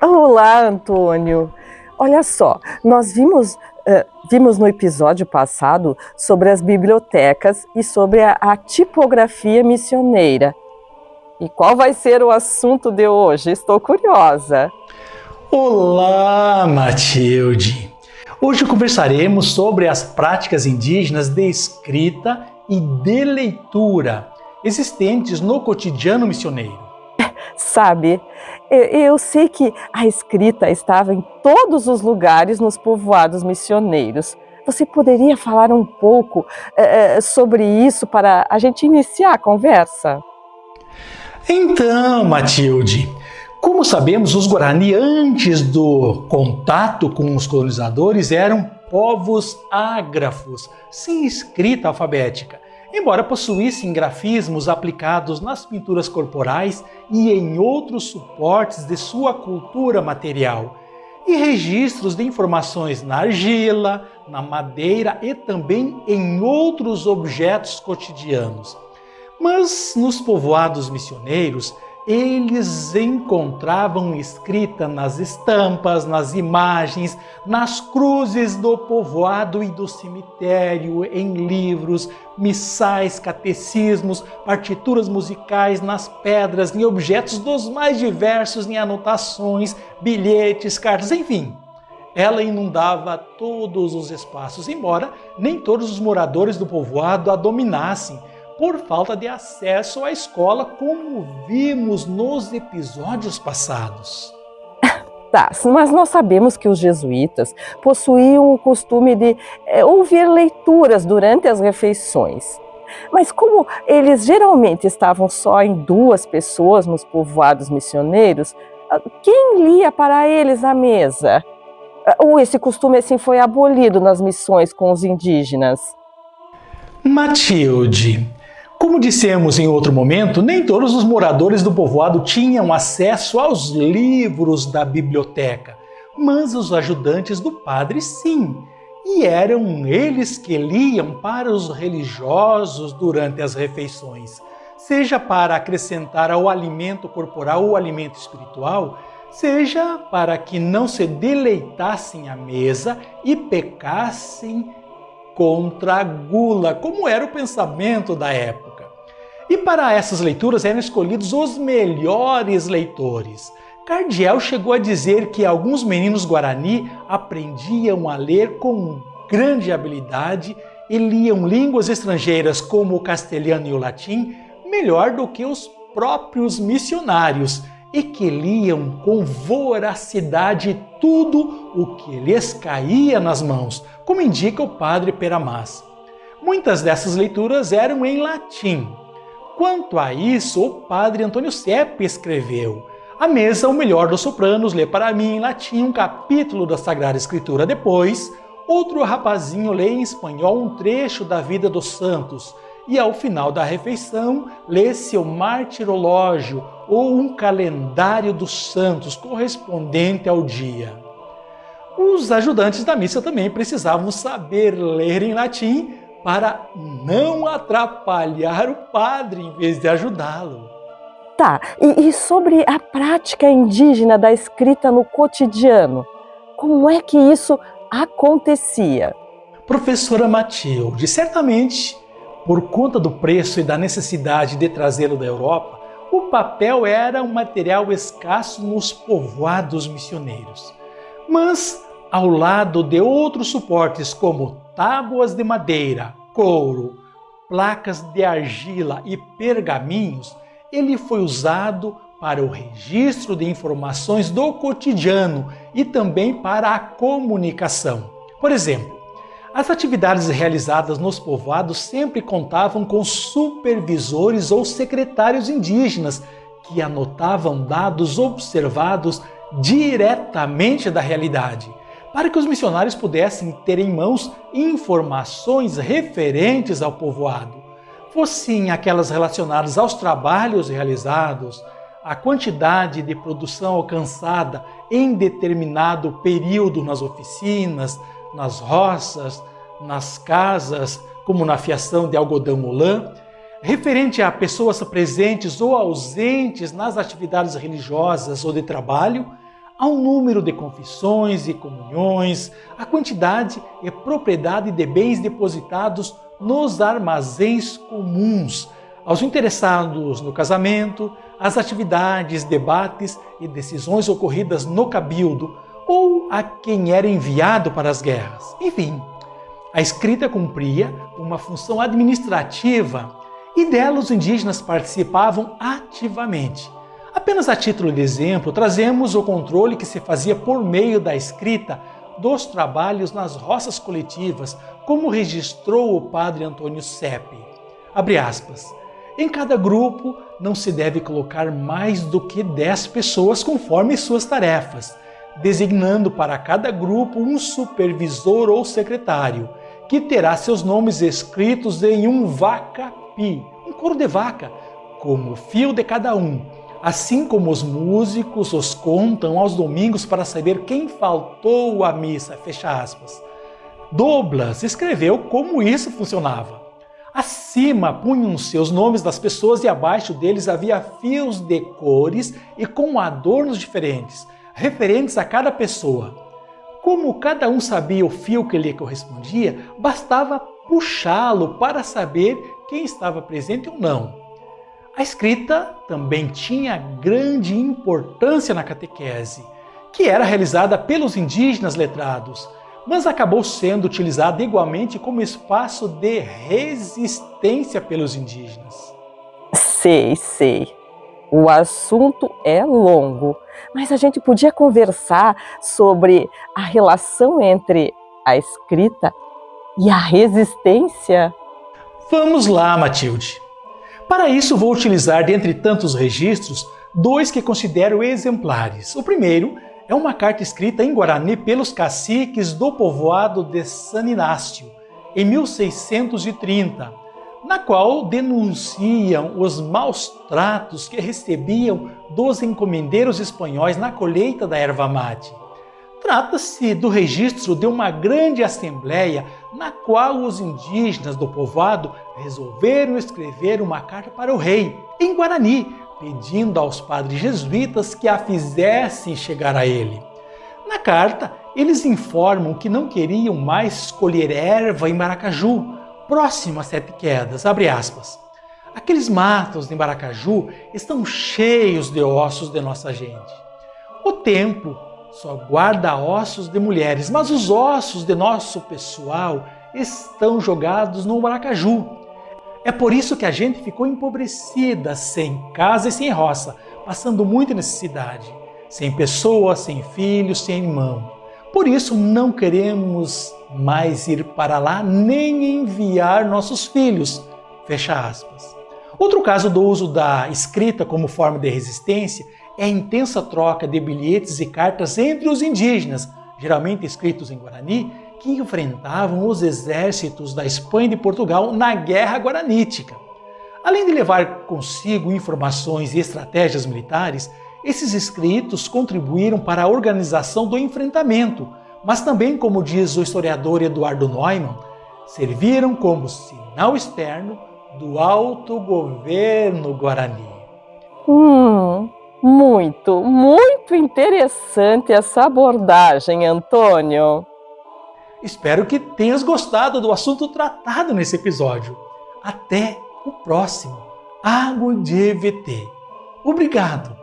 Olá, Antônio. Olha só, nós vimos no episódio passado sobre as bibliotecas e sobre a tipografia missioneira. E qual vai ser o assunto de hoje? Estou curiosa. Olá, Matilde! Hoje conversaremos sobre as práticas indígenas de escrita e de leitura existentes no cotidiano missioneiro. Sabe, eu sei que a escrita estava em todos os lugares nos povoados missioneiros. Você poderia falar um pouco sobre isso para a gente iniciar a conversa? Então, Matilde, como sabemos, os Guarani, antes do contato com os colonizadores, eram povos ágrafos, sem escrita alfabética, embora possuíssem grafismos aplicados nas pinturas corporais e em outros suportes de sua cultura material, e registros de informações na argila, na madeira e também em outros objetos cotidianos. Mas nos povoados missioneiros, eles encontravam escrita nas estampas, nas imagens, nas cruzes do povoado e do cemitério, em livros, missais, catecismos, partituras musicais, nas pedras, em objetos dos mais diversos, em anotações, bilhetes, cartas, enfim. Ela inundava todos os espaços, embora nem todos os moradores do povoado a dominassem, por falta de acesso à escola, como vimos nos episódios passados. Tá, mas nós sabemos que os jesuítas possuíam o costume de ouvir leituras durante as refeições. Mas como eles geralmente estavam só em duas pessoas nos povoados missioneiros, quem lia para eles à mesa? Ou esse costume assim foi abolido nas missões com os indígenas? Matilde, como dissemos em outro momento, nem todos os moradores do povoado tinham acesso aos livros da biblioteca, mas os ajudantes do padre sim, e eram eles que liam para os religiosos durante as refeições, seja para acrescentar ao alimento corporal ou alimento espiritual, seja para que não se deleitassem à mesa e pecassem contra a gula, como era o pensamento da época. E para essas leituras eram escolhidos os melhores leitores. Cardiel chegou a dizer que alguns meninos guarani aprendiam a ler com grande habilidade e liam línguas estrangeiras como o castelhano e o latim melhor do que os próprios missionários, e que liam com voracidade tudo o que lhes caía nas mãos, como indica o padre Peramás. Muitas dessas leituras eram em latim. Quanto a isso, o padre Antônio Sepe escreveu: "À mesa, o melhor dos sopranos lê para mim em latim um capítulo da Sagrada Escritura. Depois, outro rapazinho lê em espanhol um trecho da vida dos santos. E ao final da refeição, lê-se o martirológio ou um calendário dos santos correspondente ao dia." Os ajudantes da missa também precisavam saber ler em latim para não atrapalhar o padre em vez de ajudá-lo. Tá, e sobre a prática indígena da escrita no cotidiano, como é que isso acontecia? Professora Matilde, certamente, por conta do preço e da necessidade de trazê-lo da Europa, o papel era um material escasso nos povoados missioneiros. Mas, ao lado de outros suportes como tábuas de madeira, couro, placas de argila e pergaminhos, ele foi usado para o registro de informações do cotidiano e também para a comunicação. Por exemplo, as atividades realizadas nos povoados sempre contavam com supervisores ou secretários indígenas que anotavam dados observados diretamente da realidade, para que os missionários pudessem ter em mãos informações referentes ao povoado, fossem aquelas relacionadas aos trabalhos realizados, a quantidade de produção alcançada em determinado período nas oficinas, nas roças, nas casas, como na fiação de algodão ou lã, referente a pessoas presentes ou ausentes nas atividades religiosas ou de trabalho, ao número de confissões e comunhões, à quantidade e propriedade de bens depositados nos armazéns comuns, aos interessados no casamento, às atividades, debates e decisões ocorridas no cabildo ou a quem era enviado para as guerras. Enfim, a escrita cumpria uma função administrativa e dela os indígenas participavam ativamente. Apenas a título de exemplo, trazemos o controle que se fazia por meio da escrita dos trabalhos nas roças coletivas, como registrou o padre Antônio Sepe. Abre aspas. Em cada grupo não se deve colocar mais do que 10 pessoas conforme suas tarefas, designando para cada grupo um supervisor ou secretário, que terá seus nomes escritos em um vacapi, um couro de vaca, como o fio de cada um, assim como os músicos os contam aos domingos para saber quem faltou à missa, fecha aspas. Doblas escreveu como isso funcionava. Acima punham-se os nomes das pessoas e abaixo deles havia fios de cores e com adornos diferentes, referentes a cada pessoa. Como cada um sabia o fio que lhe correspondia, bastava puxá-lo para saber quem estava presente ou não. A escrita também tinha grande importância na catequese, que era realizada pelos indígenas letrados, mas acabou sendo utilizada igualmente como espaço de resistência pelos indígenas. Sei. O assunto é longo, mas a gente podia conversar sobre a relação entre a escrita e a resistência? Vamos lá, Matilde. Para isso, vou utilizar, dentre tantos registros, 2 que considero exemplares. O primeiro é uma carta escrita em Guarani pelos caciques do povoado de San Inácio, em 1630, na qual denunciam os maus tratos que recebiam dos encomendeiros espanhóis na colheita da erva mate. Trata-se do registro de uma grande assembleia na qual os indígenas do povoado resolveram escrever uma carta para o rei, em Guarani, pedindo aos padres jesuítas que a fizessem chegar a ele. Na carta, eles informam que não queriam mais colher erva em Maracaju, próximo a Sete Quedas, abre aspas. Aqueles matos de Maracaju estão cheios de ossos de nossa gente. O templo só guarda ossos de mulheres, mas os ossos de nosso pessoal estão jogados no Maracaju. É por isso que a gente ficou empobrecida, sem casa e sem roça, passando muita necessidade, sem pessoas, sem filhos, sem irmão. Por isso não queremos mais ir para lá nem enviar nossos filhos, fecha aspas. Outro caso do uso da escrita como forma de resistência é a intensa troca de bilhetes e cartas entre os indígenas, geralmente escritos em Guarani, que enfrentavam os exércitos da Espanha e de Portugal na Guerra Guaranítica. Além de levar consigo informações e estratégias militares, esses escritos contribuíram para a organização do enfrentamento, mas também, como diz o historiador Eduardo Neumann, serviram como sinal externo do autogoverno guarani. Muito interessante essa abordagem, Antônio. Espero que tenhas gostado do assunto tratado nesse episódio. Até o próximo Água de EVT. Obrigado!